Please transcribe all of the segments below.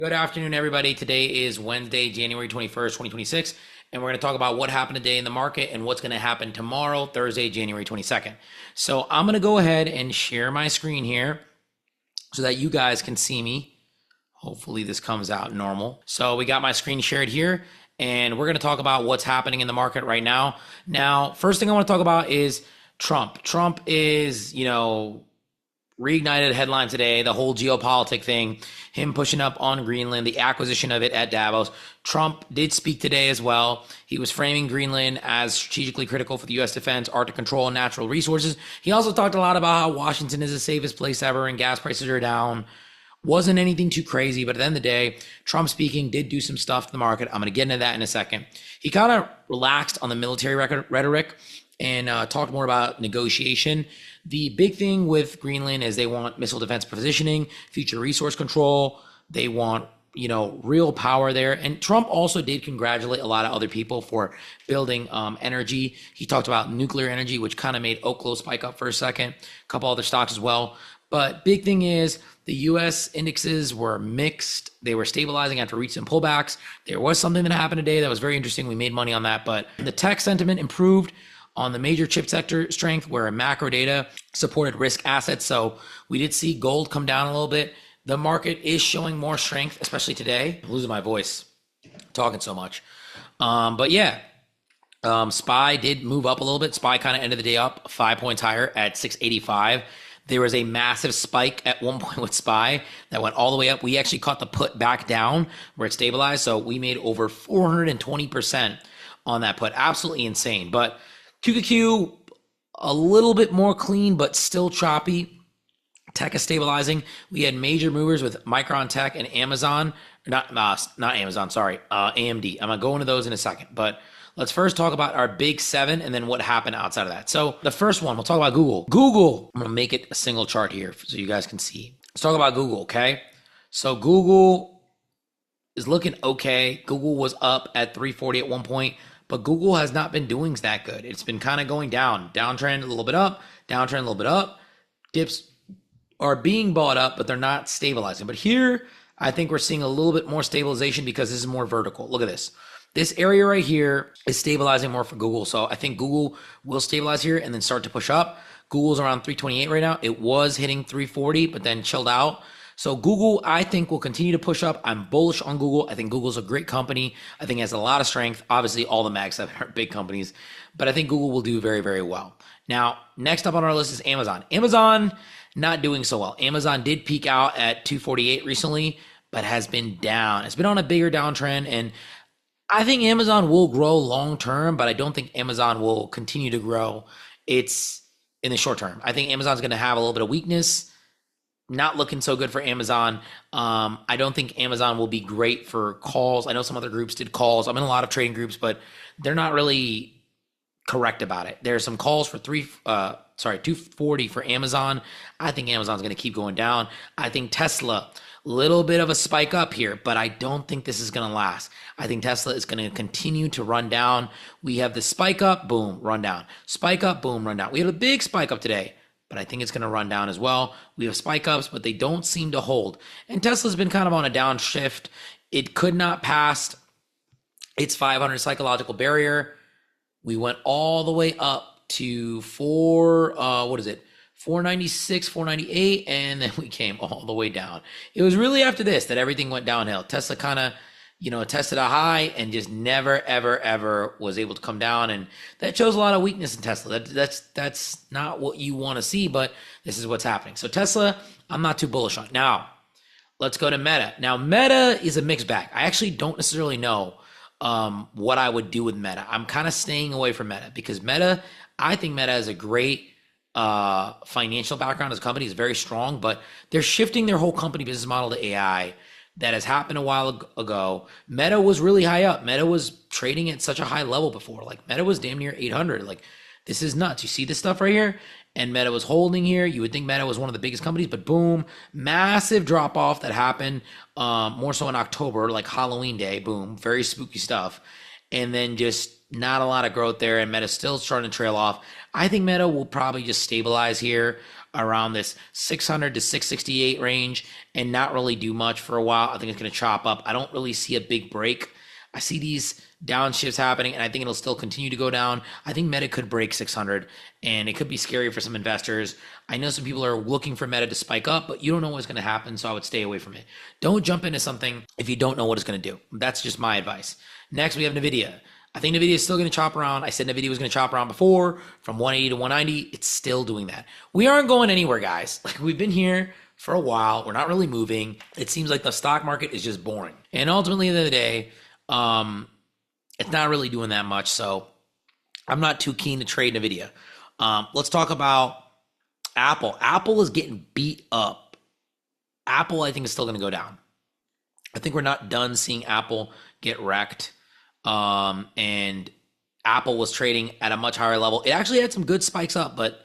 Good afternoon, everybody. Today is Wednesday, January 21st, 2026, and we're going to talk about what happened today in the market and what's going to happen tomorrow, Thursday, January 22nd. So I'm going to go ahead and share my screen here so that you guys can see me. Hopefully this comes out normal. So we got my screen shared here, and we're going to talk about what's happening in the market right now. Now, first thing I want to talk about is Trump. Trump is, reignited headline today, the whole geopolitic thing, him pushing up on Greenland, the acquisition of it at Davos. Trump did speak today as well. He was framing Greenland as strategically critical for the U.S. defense, Arctic control, and natural resources. He also talked a lot about how Washington is the safest place ever and gas prices are down. Wasn't anything too crazy, but at the end of the day, Trump speaking did do some stuff to the market. I'm going to get into that in a second. He kind of relaxed on the military rhetoric and talked more about negotiation. The big thing with Greenland is they want missile defense positioning, future resource control. They want, real power there. And Trump also did congratulate a lot of other people for building energy. He talked about nuclear energy, which kind of made Oklo spike up for a second, a couple other stocks as well. But big thing is the U.S. indexes were mixed. They were stabilizing after recent pullbacks. There was something that happened today that was very interesting. We made money on that, but the tech sentiment improved on the major chip sector strength where macro data supported risk assets. So we did see gold come down a little bit. The market is showing more strength, especially today. I'm losing my voice talking so much. SPY did move up a little bit. SPY kind of ended the day up 5 points higher at 685. There was a massive spike at one point with SPY that went all the way up. We actually caught the put back down where it stabilized. So we made over 420% on that put. Absolutely insane. But QQQ, a little bit more clean, but still choppy. Tech is stabilizing. We had major movers with Micron Tech and Amazon. Not Amazon, sorry, AMD. I'm going to go into those in a second. But let's first talk about our big seven and then what happened outside of that. So the first one, we'll talk about Google. Google, I'm going to make it a single chart here so you guys can see. Let's talk about Google, okay? So Google is looking okay. Google was up at 340 at one point. But Google has not been doing that good. It's been kind of going down. Downtrend a little bit up, downtrend a little bit up. Dips are being bought up, but they're not stabilizing. But here, I think we're seeing a little bit more stabilization because this is more vertical. Look at this. This area right here is stabilizing more for Google. So I think Google will stabilize here and then start to push up. Google's around 328 right now. It was hitting 340, but then chilled out. So Google, I think, will continue to push up. I'm bullish on Google. I think Google's a great company. I think it has a lot of strength. Obviously, all the mags are big companies, but I think Google will do very, very well. Now, next up on our list is Amazon. Amazon, not doing so well. Amazon did peak out at 248 recently, but has been down. It's been on a bigger downtrend, and I think Amazon will grow long term, but I don't think Amazon will continue to grow. It's in the short term. I think Amazon's going to have a little bit of weakness. Not looking so good for Amazon. I don't think Amazon will be great for calls. I know some other groups did calls. I'm in a lot of trading groups, but they're not really correct about it. There's some calls for 240 for Amazon. I think Amazon's going to keep going down. I think Tesla, little bit of a spike up here, but I don't think this is going to last. I think Tesla is going to continue to run down. We have the spike up, boom, run down. Spike up, boom, run down. We had a big spike up today, but I think it's going to run down as well. We have spike ups, but they don't seem to hold. And Tesla's been kind of on a downshift. It could not pass its 500 psychological barrier. We went all the way up to 496, 498, and then we came all the way down. It was really after this that everything went downhill. Tesla kind of tested a high and just never, ever, ever was able to come down. And that shows a lot of weakness in Tesla. That's not what you want to see, but this is what's happening. So Tesla, I'm not too bullish on. Now, let's go to Meta. Now, Meta is a mixed bag. I actually don't necessarily know what I would do with Meta. I'm kind of staying away from Meta because I think Meta is a great financial background as a company. Is very strong, but they're shifting their whole company business model to AI. That has happened a while ago. Meta was really high up. Meta was trading at such a high level before. Like Meta was damn near 800. Like this is nuts. You see this stuff right here? And Meta was holding here. You would think Meta was one of the biggest companies, but boom, massive drop off that happened more so in October, like Halloween day, boom, very spooky stuff. And then just not a lot of growth there, and Meta's still starting to trail off. I think Meta will probably just stabilize here. around this 600 to 668 range and not really do much for a while. I think it's going to chop up. I don't really see a big break. I see these downshifts happening, and I think it'll still continue to go down. I think Meta could break 600, and it could be scary for some investors. I know some people are looking for Meta to spike up, but you don't know what's going to happen, so I would stay away from it. Don't jump into something if you don't know what it's going to do. That's just my advice. Next, we have NVIDIA. I think NVIDIA is still going to chop around. I said NVIDIA was going to chop around before from 180 to 190. It's still doing that. We aren't going anywhere, guys. Like, we've been here for a while. We're not really moving. It seems like the stock market is just boring. And ultimately, at the end of the day, it's not really doing that much. So I'm not too keen to trade NVIDIA. Let's talk about Apple. Apple is getting beat up. Apple, I think, is still going to go down. I think we're not done seeing Apple get wrecked. And Apple was trading at a much higher level. It actually had some good spikes up, but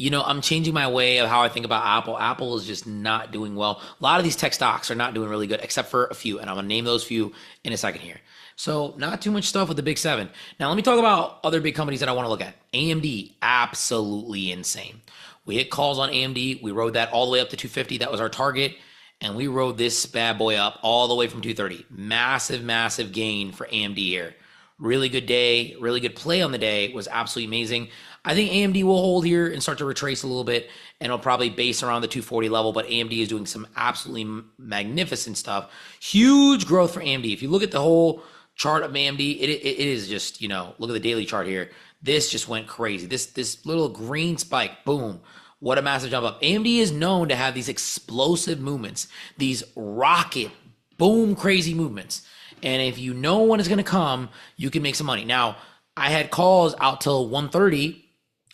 I'm changing my way of how I think about Apple. Apple is just not doing well. A lot of these tech stocks are not doing really good, except for a few, and I'm going to name those few in a second here. So not too much stuff with the big seven. Now let me talk about other big companies that I want to look at. AMD, absolutely insane. We hit calls on AMD. We rode that all the way up to 250. That was our target. And we rode this bad boy up all the way from 230. Massive, massive gain for AMD here. Really good day, really good play on the day. It was absolutely amazing. I think AMD will hold here and start to retrace a little bit, and it'll probably base around the 240 level, but AMD is doing some absolutely magnificent stuff. Huge growth for AMD. If you look at the whole chart of AMD, it is just, look at the daily chart here. This just went crazy. This little green spike, boom. What a massive jump up. AMD is known to have these explosive movements, these rocket, boom, crazy movements. And if you know when it's going to come, you can make some money. Now, I had calls out till 130,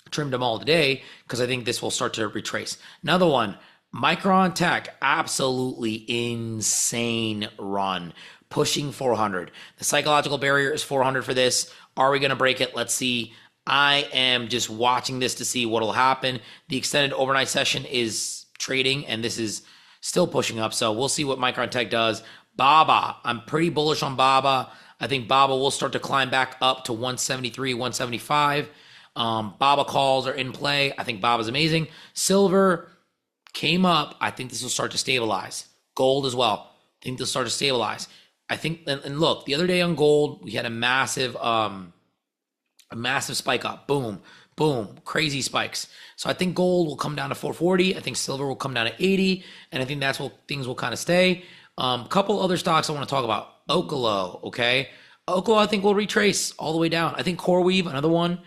trimmed them all today, because I think this will start to retrace. Another one, Micron Tech, absolutely insane run, pushing 400. The psychological barrier is 400 for this. Are we going to break it? Let's see. I am just watching this to see what will happen. The extended overnight session is trading, and this is still pushing up. So we'll see what Micron Tech does. Baba, I'm pretty bullish on Baba. I think Baba will start to climb back up to 173, 175. Baba calls are in play. I think Baba's amazing. Silver came up. I think this will start to stabilize. Gold as well. I think they'll start to stabilize. I think, and look, the other day on gold, we had a massive spike up. Boom, boom, crazy spikes. So I think gold will come down to 440. I think silver will come down to 80. And I think that's what things will kind of stay. Couple other stocks I want to talk about. Oklo, okay? Oklo, I think, will retrace all the way down. I think CoreWeave, another one.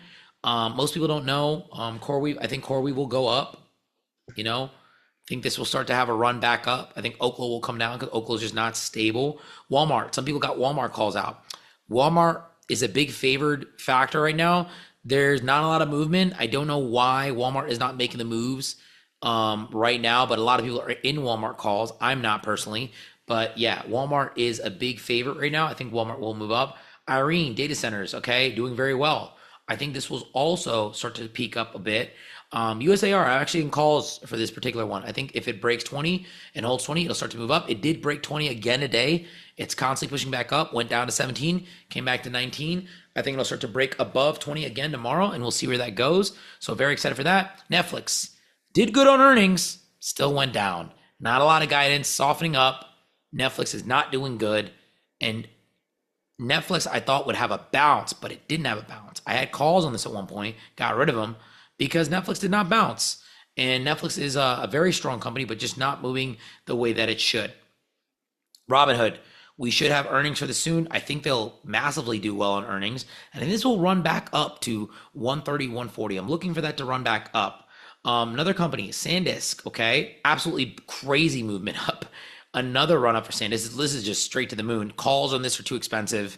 Most people don't know. CoreWeave, I think CoreWeave will go up. I think this will start to have a run back up. I think Oklo will come down because Oklo is just not stable. Walmart, some people got Walmart calls out. Walmart is a big favored factor right now. There's not a lot of movement. I don't know why Walmart is not making the moves right now, but a lot of people are in Walmart calls. I'm not personally, but yeah, Walmart is a big favorite right now. I think Walmart will move up. Irene, data centers, okay, doing very well. I think this will also start to peak up a bit. USAR, I'm actually in calls for this particular one. I think if it breaks 20 and holds 20, it'll start to move up. It did break 20 again today. It's constantly pushing back up, went down to 17, came back to 19. I think it'll start to break above 20 again tomorrow, and we'll see where that goes. So very excited for that. Netflix did good on earnings, still went down. Not a lot of guidance, softening up. Netflix is not doing good. And Netflix, I thought, would have a bounce, but it didn't have a bounce. I had calls on this at one point, got rid of them because Netflix did not bounce. And Netflix is a very strong company, but just not moving the way that it should. Robinhood, we should have earnings for this soon. I think they'll massively do well on earnings. And this will run back up to 130, 140. I'm looking for that to run back up. Another company, SanDisk, okay? Absolutely crazy movement up. Another run up for SanDisk. This is just straight to the moon. Calls on this are too expensive.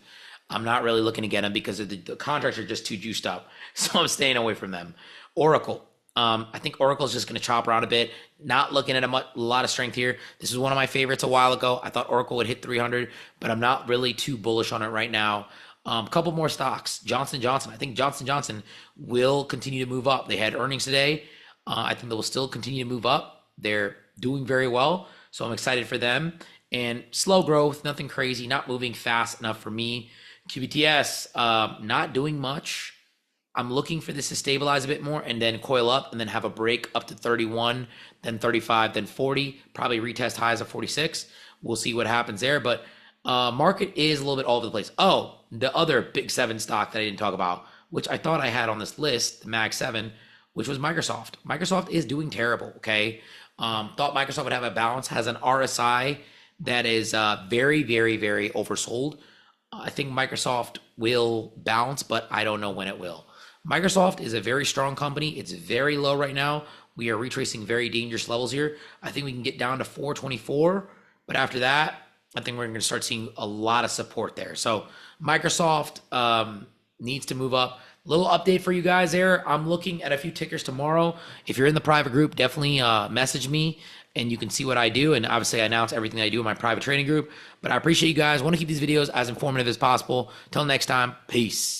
I'm not really looking to get them because the contracts are just too juiced up. So I'm staying away from them. Oracle. I think Oracle is just going to chop around a bit. Not looking at a lot of strength here. This is one of my favorites a while ago. I thought Oracle would hit 300, but I'm not really too bullish on it right now. A couple more stocks. Johnson & Johnson. I think Johnson & Johnson will continue to move up. They had earnings today. I think they will still continue to move up. They're doing very well, so I'm excited for them. And slow growth, nothing crazy, not moving fast enough for me. QBTS, not doing much. I'm looking for this to stabilize a bit more and then coil up and then have a break up to 31, then 35, then 40, probably retest highs of 46. We'll see what happens there. But market is a little bit all over the place. Oh, the other big seven stock that I didn't talk about, which I thought I had on this list, the Mag 7, which was Microsoft. Microsoft is doing terrible, okay? Thought Microsoft would have a balance, has an RSI that is very, very, very oversold. I think Microsoft will bounce, but I don't know when it will. Microsoft is a very strong company. It's very low right now. We are retracing very dangerous levels here. I think we can get down to 424, but after that, I think we're going to start seeing a lot of support there. So Microsoft needs to move up. Little update for you guys there. I'm looking at a few tickers tomorrow. If you're in the private group, definitely message me and you can see what I do. And obviously I announce everything I do in my private trading group. But I appreciate you guys. I want to keep these videos as informative as possible. Till next time, peace.